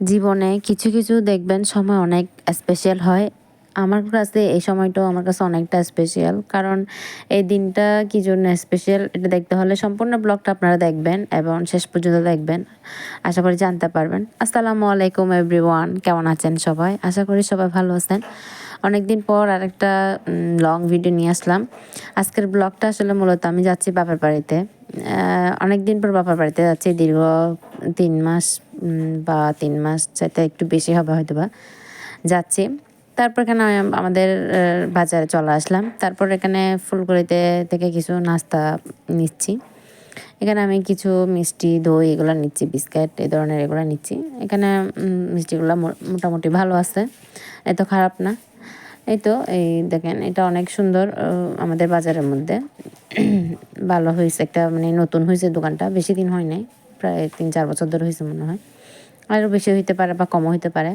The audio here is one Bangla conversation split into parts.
জীবনে কিছু কিছু দেখবেন সময় অনেক স্পেশাল হয়। আমার কাছে এই সময়টাও আমার কাছে অনেকটা স্পেশাল, কারণ এই দিনটা কি জন্য স্পেশাল এটা দেখতে হলে সম্পূর্ণ ব্লগটা আপনারা দেখবেন এবং শেষ পর্যন্ত দেখবেন। আশা করি জানতে পারবেন। আসসালামু আলাইকুম এভরিওয়ান, কেমন আছেন সবাই? আশা করি সবাই ভালো আছেন। অনেকদিন পর আরেকটা লং ভিডিও নিয়ে আসলাম। আজকের ব্লগটা আসলে মূলত আমি যাচ্ছি বাপের বাড়িতে। অনেক দিন পর বাপের বাড়িতে যাচ্ছি, দীর্ঘ 3 মাস বা 3 মাস চাইতে একটু বেশি হবে হয়তো বা যাচ্ছি। তারপর এখানে আমাদের বাজারে চলে আসলাম। তারপর এখানে ফুলকড়িতে থেকে কিছু নাস্তা নিচ্ছি। এখানে আমি কিছু মিষ্টি, দই এগুলো নিচ্ছি, বিস্কিট এই ধরনের এগুলো নিচ্ছি। এখানে মিষ্টিগুলো মোটামুটি ভালো আছে, এত খারাপ না। এই তো এই দেখেন, এটা অনেক সুন্দর আমাদের বাজারের মধ্যে। ভালো হয়েছে, একটা মানে নতুন হয়েছে দোকানটা, বেশি দিন হয় নাই, প্রায় 3-4 বছর ধরে হয়েছে মনে হয়। আরও বেশি হইতে পারে বা কমও হইতে পারে।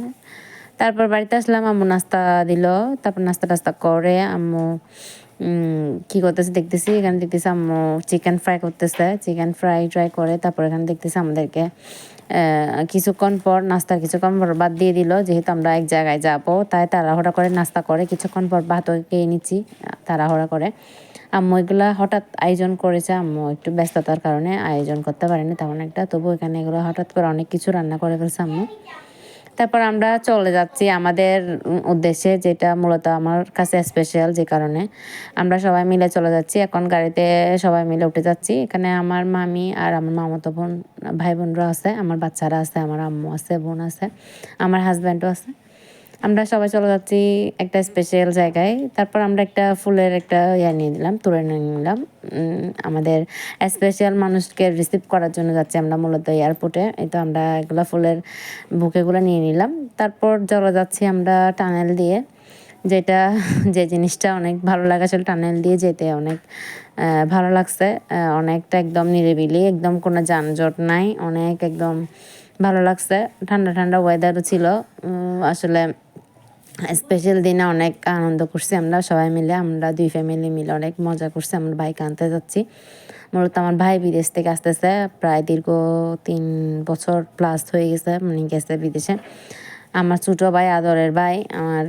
তারপর বাড়িতে আসলাম, আম্মু নাস্তা দিল। তারপর নাস্তা টাস্তা করে আম্মু কী করতেছে দেখতেছি, এখানে দেখতেছি আম্মু চিকেন ফ্রাই করতেছে। চিকেন ফ্রাই ট্রাই করে তারপর এখানে দেখতেছি আমাদেরকে কিছুক্ষণ পর নাস্তার কিছুক্ষণ পর বাদ দিয়ে দিল, যেহেতু আমরা এক জায়গায় যাব তাই তাড়াহুড়া করে নাস্তা করে কিছুক্ষণ পর ভাতও খেয়ে নিচ্ছি তাড়াহুড়া করে। আম্মু এগুলা হঠাৎ আয়োজন করেছে, আম্মু একটু ব্যস্ততার কারণে আয়োজন করতে পারেনি তেমন একটা, তবু এখানে এগুলো হঠাৎ করে অনেক কিছু রান্না করে ফেলছে আম্মু। তারপর আমরা চলে যাচ্ছি আমাদের উদ্দেশ্যে, যেটা মূলত আমার কাছে স্পেশাল, যে কারণে আমরা সবাই মিলে চলে যাচ্ছি। এখন গাড়িতে সবাই মিলে উঠে যাচ্ছি। এখানে আমার মামি আর আমার মামাতো বোন, ভাই বোনরা আছে, আমার বাচ্চারা আছে, আমার আম্মু আছে, বোন আছে, আমার হাজব্যান্ডও আছে। আমরা সবাই চলে যাচ্ছি একটা স্পেশাল জায়গায়। তারপর আমরা একটা ফুলের একটা নিয়ে নিলাম, তুলে নিয়ে নিলাম। আমাদের স্পেশাল মানুষকে রিসিভ করার জন্য যাচ্ছি আমরা মূলত এয়ারপোর্টে। এই তো আমরা এগুলো ফুলের বুকেগুলো নিয়ে নিলাম। তারপর চলে যাচ্ছি আমরা টানেল দিয়ে, যেটা যে জিনিসটা অনেক ভালো লাগে আসলে, টানেল দিয়ে যেতে অনেক ভালো লাগছে। অনেকটা একদম নিরিবিলি, একদম কোনো যানজট নাই, অনেক একদম ভালো লাগছে। ঠান্ডা ঠান্ডা ওয়েদারও ছিল। আসলে স্পেশাল দিনে অনেক আনন্দ করছি আমরা সবাই মিলে, আমরা 2 ফ্যামিলি মিলে অনেক মজা করছি। আমার ভাইকে আনতে যাচ্ছি, মূলত আমার ভাই বিদেশ থেকে আসতেছে, প্রায় দীর্ঘ 3 বছর প্লাস হয়ে গেছে, মানে গেছে বিদেশে। আমার ছোটো ভাই, আদরের ভাই আমার,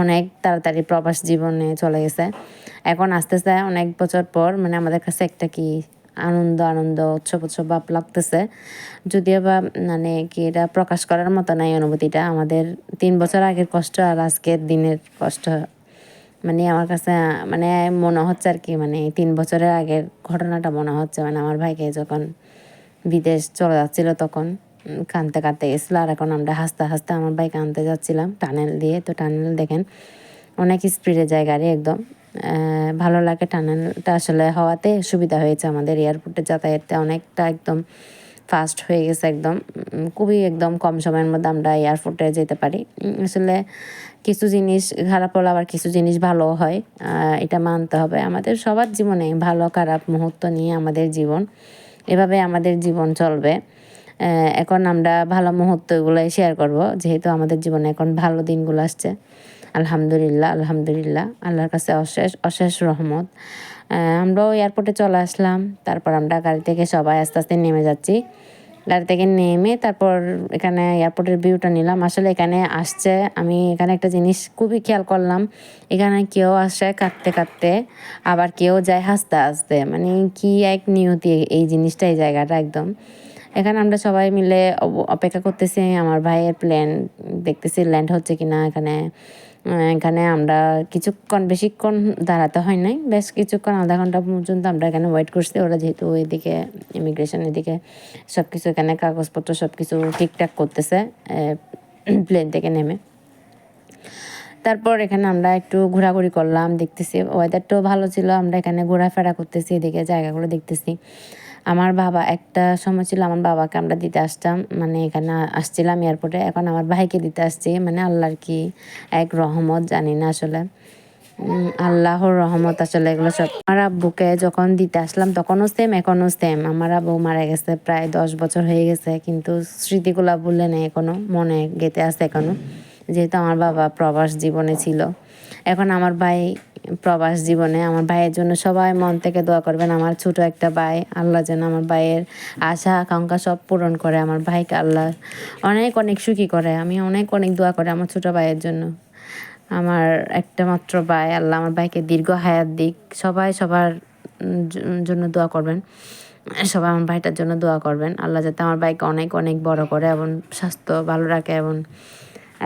অনেক তাড়াতাড়ি প্রবাস জীবনে চলে গেছে, এখন আসতেছে অনেক বছর পর। মানে আমাদের কাছে একটা কি আনন্দ আনন্দ উৎসব উৎসব ভাব লাগতেছে, যদিও বা মানে কি এটা প্রকাশ করার মতো নাই অনুভূতিটা। আমাদের 3 বছর আগের কষ্ট আর আজকের দিনের কষ্ট, মানে আমার কাছে মানে মনে হচ্ছে আর কি, মানে 3 বছরের আগের ঘটনাটা মনে হচ্ছে। মানে আমার ভাইকে যখন বিদেশ চলে যাচ্ছিল তখন কাঁদতে কাঁদতে গেছিলো, আর এখন আমরা হাসতে হাসতে আমার ভাইকে আনতে যাচ্ছিলাম টানেল দিয়ে। তো টানেল দেখেন অনেক স্পিডে যায় গাড়ি, একদম ভালো লাগে। টানেলটা আসলে হওয়াতে সুবিধা হয়েছে আমাদের, এয়ারপোর্টে যাতায়াতে অনেকটা একদম ফাস্ট হয়ে গেছে, একদম খুবই একদম কম সময়ের মধ্যে আমরা এয়ারপোর্টে যেতে পারি। আসলে কিছু জিনিস খারাপ হলে আবার কিছু জিনিস ভালো হয়, এটা মানতে হবে। আমাদের সবার জীবনে ভালো খারাপ মুহূর্ত নিয়ে আমাদের জীবন, এভাবে আমাদের জীবন চলবে। এখন আমরা ভালো মুহূর্তগুলোই শেয়ার করব, যেহেতু আমাদের জীবনে এখন ভালো দিনগুলো আসছে। আলহামদুলিল্লাহ, আলহামদুলিল্লাহ, আল্লাহর কাছে অশেষ অশেষ রহমত। আমরাও এয়ারপোর্টে চলে আসলাম। তারপর আমরা গাড়ি থেকে সবাই আস্তে আস্তে নেমে যাচ্ছি। গাড়ি থেকে নেমে তারপর এখানে এয়ারপোর্টের ভিউটা নিলাম। আসলে এখানে আসছে, আমি এখানে একটা জিনিস খুবই খেয়াল করলাম, এখানে কেউ আসে কাঁদতে কাঁদতে, আবার কেউ যায় হাসতে হাসতে, মানে কি এক নিয়তি এই জিনিসটা, এই জায়গাটা একদম। এখানে আমরা সবাই মিলে অপেক্ষা করতেছি আমার ভাইয়ের প্লেন, দেখতেছি ল্যান্ড হচ্ছে কিনা এখানে। এখানে আমরা কিছুক্ষণ, বেশিক্ষণ দাঁড়াতে হয় নাই, বেশ কিছুক্ষণ, আধা ঘন্টা পর্যন্ত আমরা এখানে ওয়েট করছি। ওরা যেহেতু ওইদিকে ইমিগ্রেশন এদিকে সব কিছু, এখানে কাগজপত্র সব কিছু ঠিকঠাক করতেছে প্লেন থেকে নেমে। তারপর এখানে আমরা একটু ঘোরাঘুরি করলাম, দেখতেছি ওয়েদারটাও ভালো ছিল, আমরা এখানে ঘোরাফেরা করতেছি, এদিকে জায়গাগুলো দেখতেছি। আমার বাবা, একটা সময় ছিল আমার বাবাকে আমরা দিতে আসতাম, মানে এখানে আসছিলাম এয়ারপোর্টে, এখন আমার ভাইকে দিতে আসছি। মানে আল্লাহর কি এক রহমত, জানি না আসলে, আল্লাহর রহমত আসলে এগুলো সব। আমার আব্বুকে যখন দিতে আসলাম তখনও সেম, এখনও সেম। আমার আব্বু মারা গেছে প্রায় 10 বছর হয়ে গেছে, কিন্তু স্মৃতিগুলো ভুলে নেই, এখনও মনে গেঁথে আছে এখনও, যেহেতু আমার বাবা প্রবাস জীবনে ছিল। এখন আমার ভাই প্রবাস জীবনে, আমার ভাইয়ের জন্য সবাই মন থেকে দোয়া করবেন। আমার ছোট একটা ভাই, আল্লাহ যেন আমার ভাইয়ের আশা আকাঙ্ক্ষা সব পূরণ করে, আমার ভাইকে আল্লাহ অনেক অনেক সুখী করে। আমি অনেক অনেক দোয়া করি আমার ছোট ভাইয়ের জন্য। আমার একটা মাত্র ভাই, আল্লাহ আমার ভাইকে দীর্ঘ হায়াত দিক। সবাই সবার জন্য দোয়া করবেন, সবাই আমার ভাইটার জন্য দোয়া করবেন। আল্লাহ যাতে আমার ভাইকে অনেক অনেক বড় করে এবং স্বাস্থ্য ভালো রাখে, এবং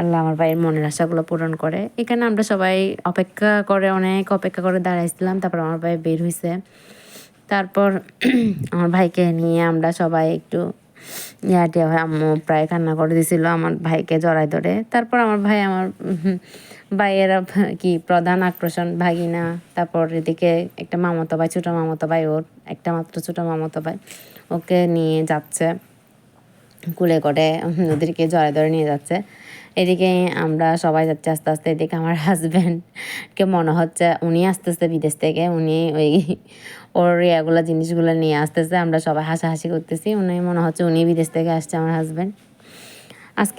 আল্লাহ আমার ভাইয়ের মনের আশাগুলো পূরণ করে। এখানে আমরা সবাই অনেক অপেক্ষা করে দাঁড়াইছিলাম। তারপর আমার ভাই বের হয়েছে। তারপর আমার ভাইকে নিয়ে আমরা সবাই একটু ইয়াটিয়া হয়, আম্মু প্রায় কান্না করে দিছিল আমার ভাইকে জড়ায় ধরে। তারপর আমার ভাই আমার ভাইয়ের কি প্রধান আকর্ষণ ভাগিনা। তারপর এদিকে একটা মামাতো ভাই, ছোটো মামাতো ভাই, ওর একটা মাত্র ছোটো মামাতো ভাই, ওকে নিয়ে যাচ্ছে কুলে করে, ওদেরকে জড়ায় ধরে নিয়ে যাচ্ছে। এদিকে আমরা সবাই যাচ্ছি আস্তে আস্তে। এদিকে আমার হাজব্যান্ডকে মনে হচ্ছে উনি আসতেছে বিদেশ থেকে, উনি ওই ওর ইয়াগুলো জিনিসগুলো নিয়ে আসতেছে। আমরা সবাই হাসাহাসি করতেছি, উনি মনে হচ্ছে উনি বিদেশ থেকে আসছে আমার হাজব্যান্ড আজকে।